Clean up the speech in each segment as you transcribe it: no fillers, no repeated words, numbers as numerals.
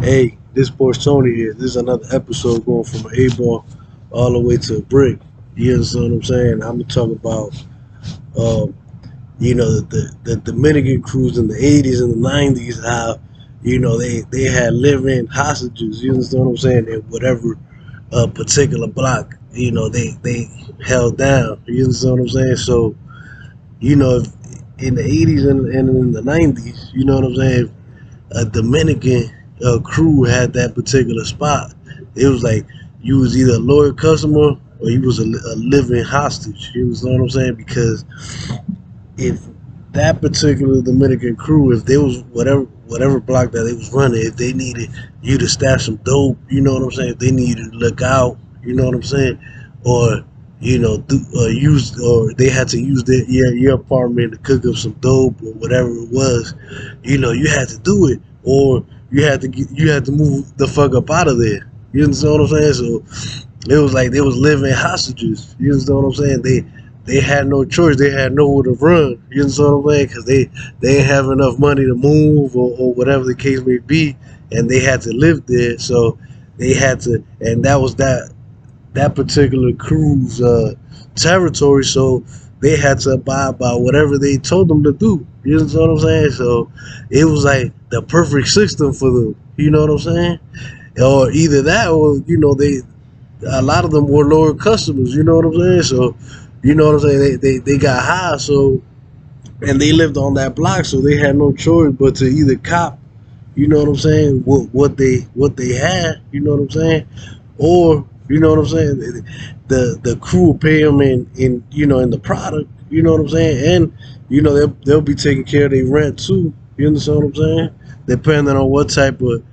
Hey, this Porch Tony here. This is another episode going from an A-ball all the way to a brick. You understand what I'm saying? I'm gonna talk about, um, the Dominican crews in the '80s and the '90s. How, they had living hostages. You understand what I'm saying? In whatever particular block, they held down. You understand what I'm saying? So, if in the '80s and in the '90s, you know what I'm saying? A Dominican crew had that particular spot. It was like you was either a loyal customer or you was a living hostage. You know what I'm saying? Because if that particular Dominican crew, if they was whatever block that they was running, if they needed you to stash some dope, you know what I'm saying? If they needed to look out, you know what I'm saying? Or use, or they had to use your apartment to cook up some dope or whatever it was, you had to do it, or you had to move the fuck up out of there. You understand what I'm saying? So it was like they was living hostages. You understand what I'm saying? They had no choice. They had nowhere to run. You understand what I'm saying? Because they didn't have enough money to move, or whatever the case may be, and they had to live there. So they had to, and that was that particular crew's territory. So they had to abide by whatever they told them to do. You understand what I'm saying? So it was like the perfect system for them. You know what I'm saying? Or either that, or they, a lot of them were lower customers. You know what I'm saying? So you know what I'm saying? They got high, so, and they lived on that block, so they had no choice but to either cop, you know what I'm saying, what they had, you know what I'm saying, or you know what I'm saying, the crew will pay them in the product, you know what I'm saying, and they'll be taking care of their rent too. You understand what I'm saying? Depending on what type of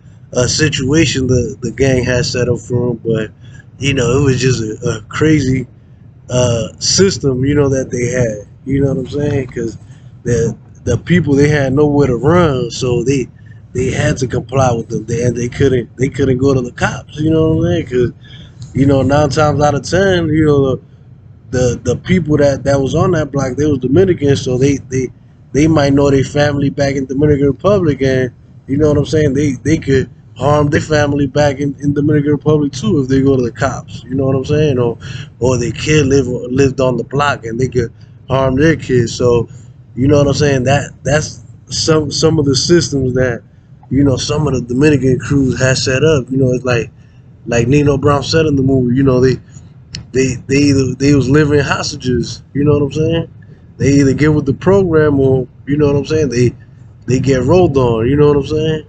situation the gang has set up for them, but it was just a crazy system, that they had. You know what I'm saying? Because the people, they had nowhere to run, so they had to comply with them, and they couldn't go to the cops. You know what I'm saying? Because 9 times out of 10, the people that was on that block, they was Dominican, so they might know their family back in Dominican Republic, and you know what I'm saying. They could harm their family back in Dominican Republic too if they go to the cops. You know what I'm saying, or their kid lived on the block and they could harm their kids. So you know what I'm saying. That's some of the systems that some of the Dominican crews has set up. It's like Nino Brown said in the movie. They was living hostages. You know what I'm saying? They either get with the program, or you know what I'm saying, they get rolled on. You know what I'm saying?